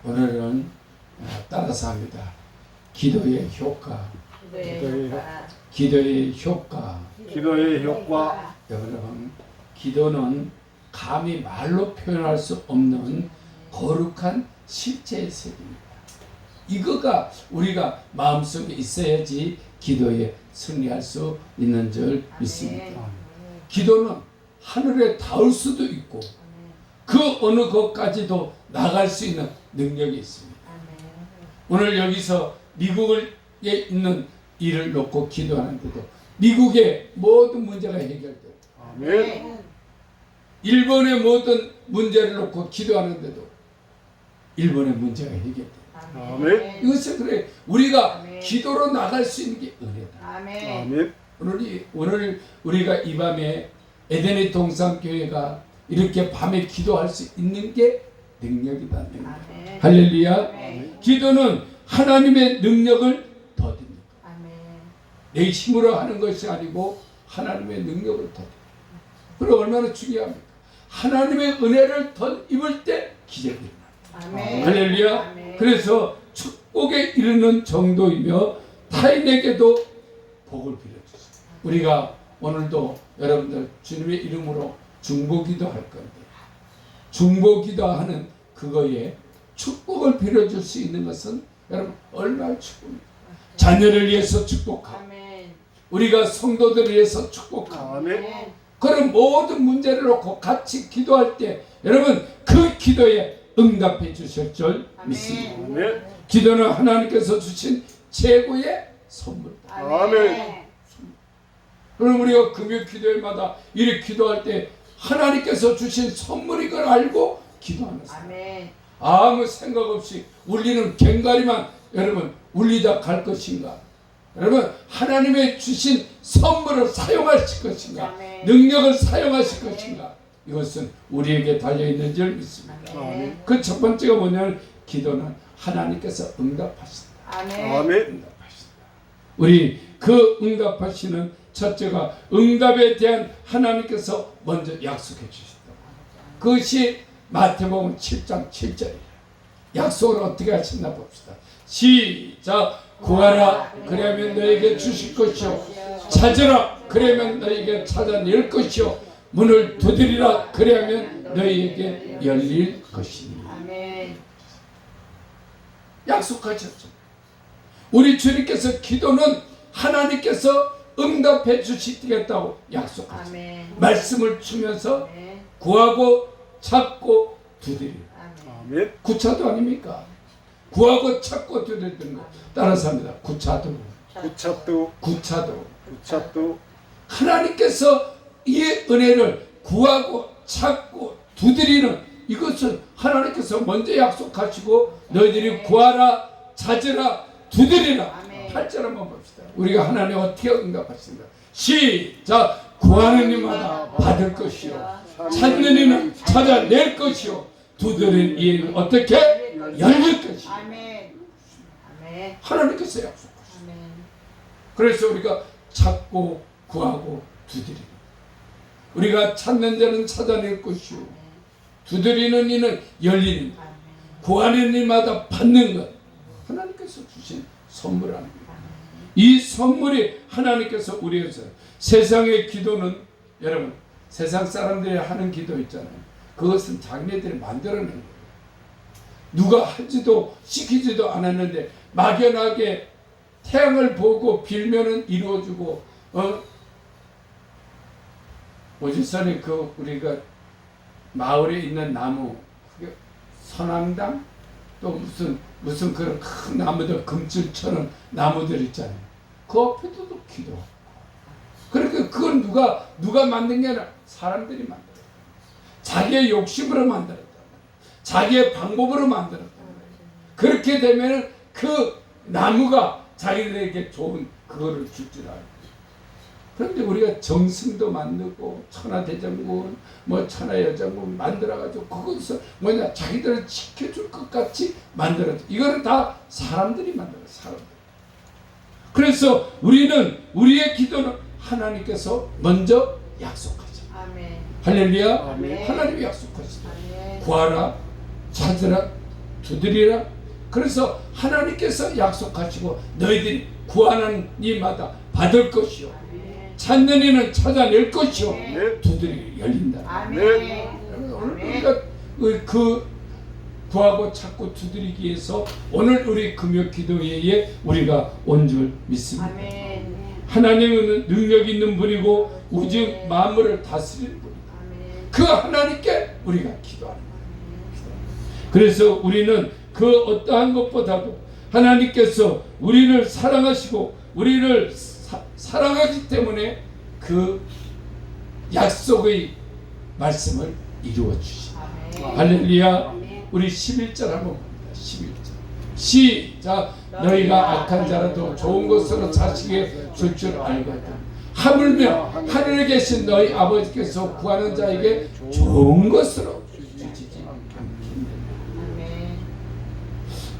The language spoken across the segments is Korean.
오늘은 따라서 합니다. 기도의 효과. 기도의 효과. 기도의 효과. 여러분, 기도는 감히 말로 표현할 수 없는 거룩한 실제의 세계입니다. 이거가 우리가 마음속에 있어야지 기도에 승리할 수 있는 줄 믿습니다. 기도는 하늘에 닿을 수도 있고 그 어느 것까지도 나갈 수 있는 능력이 있습니다. 오늘 여기서 미국에 있는 일을 놓고 기도하는데도 미국의 모든 문제가 해결돼요. 아멘. 일본의 모든 문제를 놓고 기도하는데도 일본의 문제가 해결돼요. 아멘. 이것은 그래 우리가 기도로 나갈 수 있는 게 은혜다. 아멘. 오늘 우리가 이 밤에 에덴의 동산교회가 이렇게 밤에 기도할 수 있는 게 능력이다. 할렐루야. 기도는 하나님의 능력을 더딥니다. 내 힘으로 하는 것이 아니고 하나님의 능력을 더딥니다. 그리고 얼마나 중요합니까? 하나님의 은혜를 덧입을 때 기적이 일어납니다. 할렐루야. 그래서 축복에 이르는 정도이며 타인에게도 복을 빌어주세요. 우리가 오늘도 여러분들 주님의 이름으로 중보기도 할 건데 중보기도 하는 그거에 축복을 빌어줄 수 있는 것은 여러분 얼마나 축복입니까? 자녀를 위해서 축복하고 우리가 성도들을 위해서 축복하고 그런 모든 문제를 놓고 같이 기도할 때 여러분 그 기도에 응답해 주실 줄 믿습니다. 기도는 하나님께서 주신 최고의 선물입니다. 아멘. 그럼 우리가 금요 기도회마다 이렇게 기도할 때 하나님께서 주신 선물인 걸 알고 기도하는 사람. 아무 생각 없이 울리는 괭가리만 여러분 울리다 갈 것인가? 여러분 하나님의 주신 선물을 사용하실 것인가? 능력을 사용하실 것인가? 이것은 우리에게 달려있는 줄 믿습니다. 그 첫 번째가 뭐냐면 기도는 하나님께서 응답하신다. 아멘. 응답하신다. 우리 그 응답하시는 첫째가 응답에 대한 하나님께서 먼저 약속해 주신다. 그것이 마태복음 7장 7절이에요. 약속을 어떻게 하셨나 봅시다. 시작. 구하라 그러면 너에게 주실 것이요 찾으라 그러면 너에게 찾아낼 것이요 문을 두드리라 그러면 너희에게 열릴 것이니. 약속하셨죠. 우리 주님께서 기도는 하나님께서 응답해 주시겠다고 약속하셨죠. 말씀을 주면서 구하고 찾고 두드리라. 구차도 아닙니까? 구하고 찾고 두드리는 거 따라서 합니다. 구차도 하나님께서 이 은혜를 구하고 찾고 두드리는 이것을 하나님께서 먼저 약속하시고 너희들이 구하라 찾으라 두드리라. 8절 한번 봅시다. 우리가 하나님 어떻게 응답하십니까? 시작. 구하는 이마다 받을 것이요 찾는 이는 찾아낼 것이요 두드리는 이는 어떻게 열릴 것이요. 하나님께서 약속하셨어요. 그래서 우리가 찾고 구하고 두드리는 우리가 찾는 자는 찾아낼 것이요 두드리는 이는 열리는 것 구하는 이마다 받는 것 하나님께서 주신 선물 아닙니까? 이 선물이 하나님께서 우리에서 세상의 기도는 여러분 세상 사람들이 하는 기도 있잖아요. 그것은 자기네들이 만들어낸 거예요. 누가 하지도 시키지도 않았는데 막연하게 태양을 보고 빌면은 이루어지고 오지산에 그 우리가 마을에 있는 나무 그게 선앙당 또 무슨 그런 큰 나무들 금줄처럼 나무들 있잖아요. 그 앞에도 기도하고 그러니까 그건 누가 만든 게 아니라 사람들이 만들었다. 자기의 욕심으로 만들었다. 자기의 방법으로 만들었다. 그렇게 되면 그 나무가 자기들에게 좋은 그거를 줄 줄 알고. 그런데 우리가 정승도 만들고 천하대장군 뭐 천하여장군 만들어가지고 그것을 뭐냐 자기들을 지켜줄 것 같이 만들었죠. 이거는 다 사람들이 만들어요. 사람들. 그래서 우리는 우리의 기도는 하나님께서 먼저 약속하죠. 할렐루야. 하나님이 약속하시죠. 구하라 찾으라 두드리라. 그래서 하나님께서 약속하시고 너희들이 구하는 이마다 받을 것이요 찾는 이는 찾아낼 것이요 두드리기 열린다. 아멘. 오늘 우리가 그 구하고 찾고 두드리기 위해서 오늘 우리 금요 기도회에 우리가 온 줄 믿습니다. 아멘. 하나님은 능력 있는 분이고 우주 만물을 다스리는 분이다. 그 하나님께 우리가 기도하는 거예요. 그래서 우리는 그 어떠한 것보다도 하나님께서 우리를 사랑하시고 우리를 사랑하기 때문에 그 약속의 말씀을 이루어 주시다. 할렐루야. 우리 11절 한번 봅니다. 11절 시작. 너희가 악한 자라도 좋은 것으로 자식에게 줄 줄 알거든. 하물며 하늘에 계신 너희 아버지께서 구하는 자에게 좋은 것으로 주시지 않겠느냐.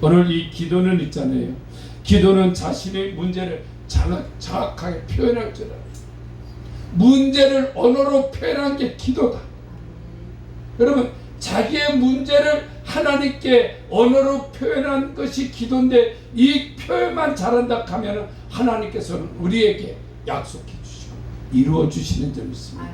오늘 이 기도는 있잖아요. 기도는 자신의 문제를 정확하게 표현할 줄 알아요. 문제를 언어로 표현한 게 기도다. 여러분, 자기의 문제를 하나님께 언어로 표현한 것이 기도인데 이 표현만 잘한다 하면 하나님께서는 우리에게 약속해 주시고 이루어 주시는 점이 있습니다.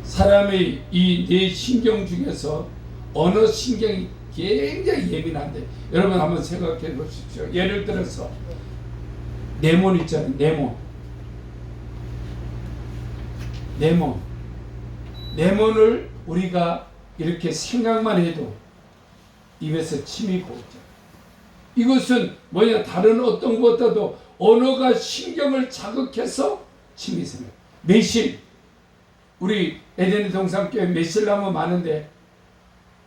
사람의 이 네 신경 중에서 언어 신경이 굉장히 예민한데 여러분 한번 생각해 보십시오. 예를 들어서 네몬 있잖아요. 네몬을 우리가 이렇게 생각만 해도 입에서 침이 고이죠. 이것은 뭐냐, 다른 어떤 것보다도 언어가 신경을 자극해서 침이 생겨요. 매실, 우리 에덴의 동산교회 매실나무 많은데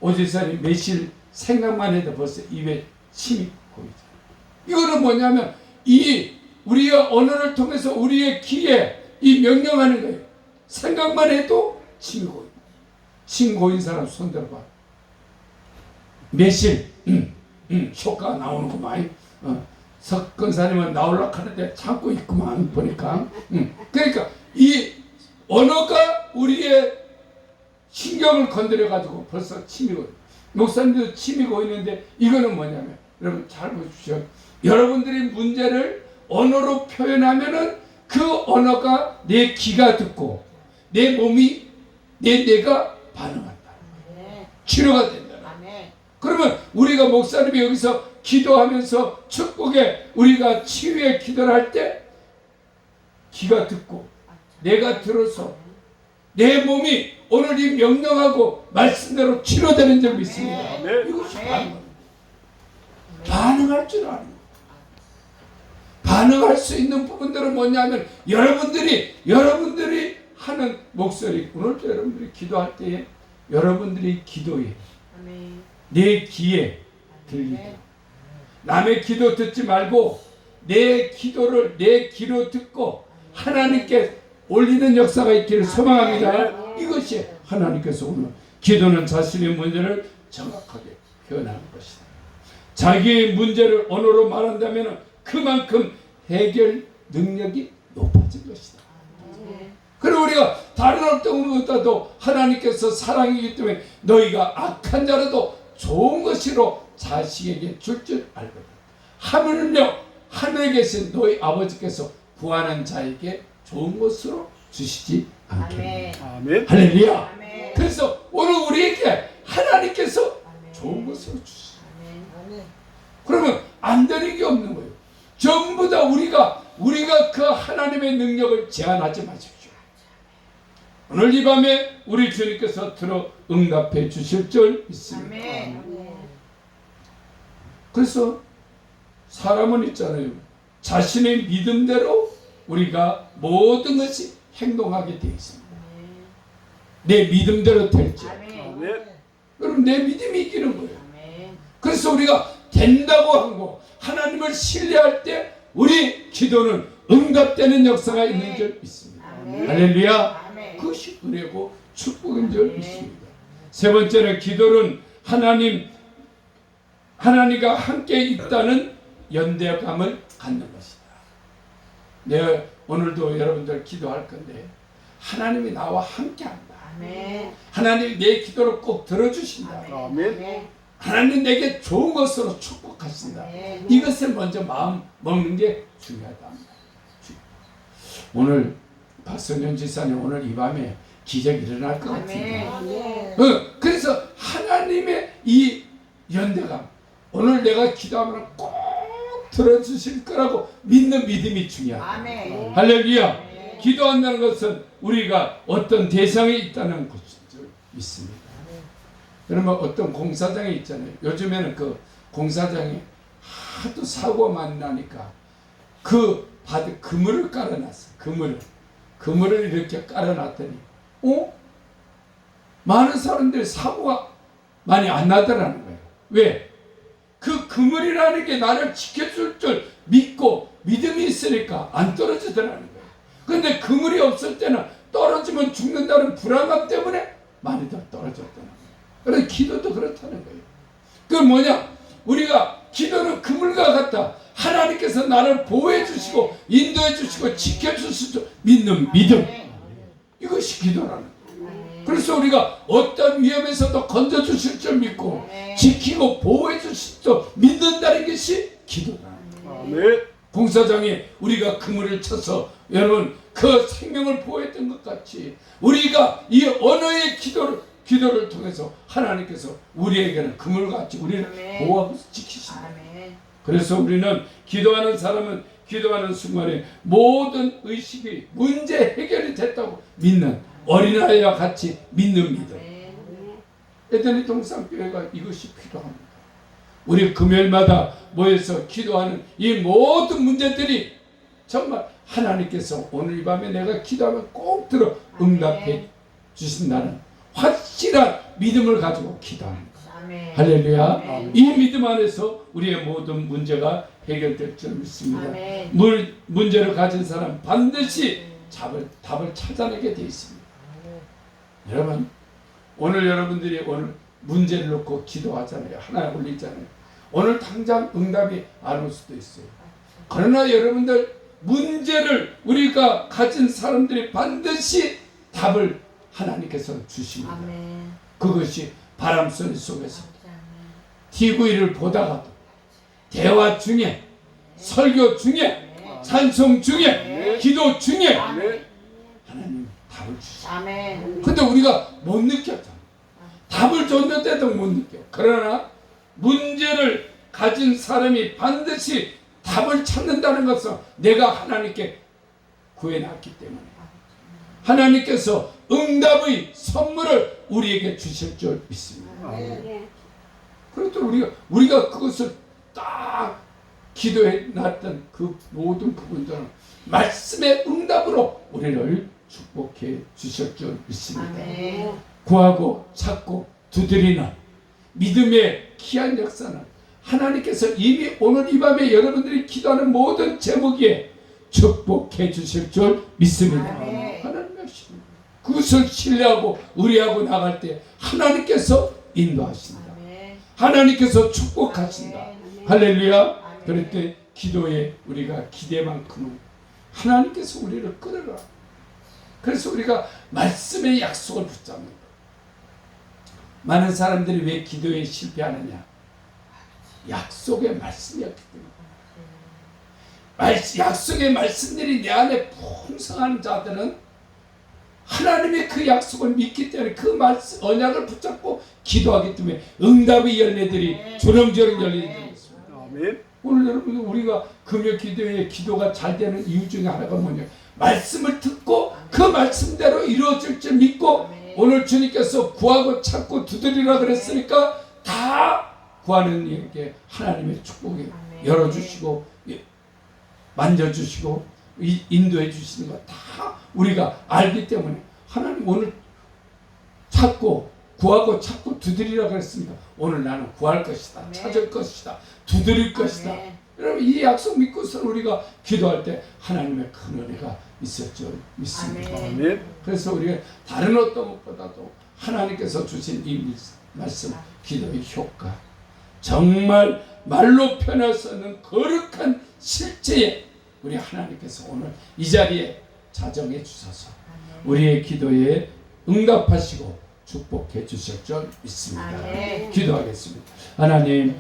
오지선이 매실 생각만 해도 벌써 입에 침이 고이죠. 이거는 뭐냐면 이 우리가 언어를 통해서 우리의 귀에 이 명령하는 거예요. 생각만 해도 침이 고입니다. 침 고인 사람 손 들어봐. 매실 효과가 나오는구만. 석근사님은 나오려고 하는데 참고 있구만 보니까. 그러니까 이 언어가 우리의 신경을 건드려 가지고 벌써 침이 고요. 목사님도 침이 고이는데 이거는 뭐냐면 여러분 잘 보십시오. 여러분들이 문제를 언어로 표현하면은 그 언어가 내 귀가 듣고 내 몸이 내가 반응한다. 치료가 된다. 그러면 우리가 목사님이 여기서 기도하면서 축복에 우리가 치유의 기도를 할 때 귀가 듣고 내가 들어서 내 몸이 오늘 이 명령하고 말씀대로 치료되는 점이 있습니다. 이것이 반응할 줄 아는 거예요. 반응할 수 있는 부분들은 뭐냐면 여러분들이 하는 목소리. 오늘도 여러분들이 기도할 때에 여러분들이 기도에 내 귀에 들리다. 남의 기도 듣지 말고 내 기도를 내 귀로 듣고 하나님께 올리는 역사가 있기를 소망합니다. 이것이 하나님께서 오늘 기도는 자신의 문제를 정확하게 표현하는 것이다. 자기의 문제를 언어로 말한다면 그만큼 해결 능력이 높아진 것이다. 그리고 우리가 다른 어떤 것보다도 하나님께서 사랑이기 때문에 너희가 악한 자라도 좋은 것으로 자식에게 줄 줄 알거든. 하물며 하늘에 계신 너희 아버지께서 구하는 자에게 좋은 것으로 주시지 않겠느냐. 할렐루야. 아멘. 그래서 오늘 우리에게 하나님께서 좋은 것으로 주시죠. 그러면 안 되는 게 없는 거예요. 전부 다 우리가 그 하나님의 능력을 제한하지 마십시오. 오늘 이 밤에 우리 주님께서 들어 응답해 주실 줄 믿습니다. 그래서 사람은 있잖아요. 자신의 믿음대로 우리가 모든 것이 행동하게 되어 있습니다. 내 믿음대로 될지. 그럼 내 믿음이 이기는 거예요. 그래서 우리가 된다고 하고 하나님을 신뢰할 때 우리 기도는 응답되는 역사가 있는 줄 믿습니다. 할렐루야. 그것이 은혜고 축복인 줄 믿습니다. 세 번째는 기도는 하나님과 함께 있다는 연대감을 갖는 것이다. 내가 오늘도 여러분들 기도할 건데 하나님이 나와 함께한다. 하나님이 내 기도를 꼭 들어주신다. 하나님 내게 좋은 것으로 축복하신다. 이것을 먼저 마음 먹는 게 중요하다. 오늘 박선영 지사님 오늘 이 밤에 기적이 일어날 것 같은데. 그래서 하나님의 이 연대감 오늘 내가 기도하면 꼭 들어주실 거라고 믿는 믿음이 중요하다. 할렐루야. 기도한다는 것은 우리가 어떤 대상에 있다는 것을 믿습니다. 그러면 어떤 공사장에 있잖아요. 요즘에는 그 공사장에 하도 사고만 나니까 그 바닥 그물을 깔아놨어. 그물을 이렇게 깔아놨더니 많은 사람들이 사고가 많이 안 나더라는 거예요. 왜? 그 그물이라는 게 나를 지켜줄 줄 믿고 믿음이 있으니까 안 떨어지더라는 거예요. 근데 그물이 없을 때는 떨어지면 죽는다는 불안감 때문에 많이들 떨어졌다는 거예요. 그래서 기도도 그렇다는 거예요. 그건 뭐냐? 우리가 기도는 그물과 같다. 하나님께서 나를 보호해 주시고 인도해 주시고 지켜 주실 줄 믿는 믿음. 이것이 기도라는 거예요. 그래서 우리가 어떤 위험에서도 건져 주실 줄 믿고 지키고 보호해 주실 줄 믿는다는 것이 기도라는 거예요. 공사장에 우리가 그물을 쳐서 여러분 그 생명을 보호했던 것 같이 우리가 이 언어의 기도를 통해서 하나님께서 우리에게는 그물같이 우리를 보호하고 지키신다. 그래서 우리는 기도하는 사람은 기도하는 순간에 모든 의식이 문제 해결이 됐다고 믿는 어린아이와 같이 믿는 믿음. 에덴의 동산교회가 이것이 필요합니다. 우리 금요일마다 모여서 기도하는 이 모든 문제들이 정말 하나님께서 오늘 이 밤에 내가 기도하면 꼭 들어 응답해 주신다는 확실한 믿음을 가지고 기도합니다. 할렐루야. 이 믿음 안에서 우리의 모든 문제가 해결될 줄 믿습니다. 문제를 가진 사람 반드시 답을 찾아내게 되어 있습니다. 여러분 오늘 여러분들이 오늘 문제를 놓고 기도하잖아요. 하나 올리잖아요. 오늘 당장 응답이 안 올 수도 있어요. 그러나 여러분들 문제를 우리가 가진 사람들이 반드시 답을 하나님께서 주십니다. 그것이 바람소리 속에서 TV를 보다가도 대화 중에 설교 중에 찬송 중에 기도 중에 하나님 답을 주십니다. 근데 우리가 못 느꼈잖아. 답을 줬는데도 못 느껴. 그러나 문제를 가진 사람이 반드시 답을 찾는다는 것은 내가 하나님께 구해놨기 때문에 하나님께서 응답의 선물을 우리에게 주실 줄 믿습니다. 그렇다 우리가 그것을 딱 기도해 놨던 그 모든 부분들은 말씀의 응답으로 우리를 축복해 주실 줄 믿습니다. 구하고 찾고 두드리는 믿음의 귀한 역사는 하나님께서 이미 오늘 이 밤에 여러분들이 기도하는 모든 제목에 축복해 주실 줄 믿습니다. 하나님의 말씀 그것을 신뢰하고 의뢰하고 나갈 때 하나님께서 인도하신다. 하나님께서 축복하신다. 할렐루야. 그럴 때 기도에 우리가 기대만큼은 하나님께서 우리를 끌어라. 그래서 우리가 말씀의 약속을 붙잡는 거예요. 많은 사람들이 왜 기도에 실패하느냐? 약속의 말씀이었기 때문에. 약속의 말씀들이 내 안에 풍성한 자들은 하나님의 그 약속을 믿기 때문에 그 말씀 언약을 붙잡고 기도하기 때문에 응답의 열매들이 주렁주렁 열리는 것입니다. 오늘 여러분 우리가 금요 기도에 기도가 잘 되는 이유 중에 하나가 뭐냐? 말씀을 듣고 그 말씀대로 이루어질 줄 믿고 오늘 주님께서 구하고 찾고 두드리라 그랬으니까 다 구하는 이에게 하나님의 축복이 열어주시고 만져주시고 인도해 주시는 거 다 우리가 알기 때문에 하나님 오늘 찾고 구하고 찾고 두드리라 그랬습니다. 오늘 나는 구할 것이다. 찾을 것이다. 두드릴 것이다. 여러분 이 약속 믿고서 우리가 기도할 때 하나님의 큰 은혜가 있을 줄 믿습니다. 그래서 우리가 다른 어떤 것보다도 하나님께서 주신 이 말씀 기도의 효과 정말 말로 표현할 수 없는 거룩한 실제에 우리 하나님께서 오늘 이 자리에 자정해 주셔서 우리의 기도에 응답하시고 축복해 주실 줄 믿습니다. 기도하겠습니다. 하나님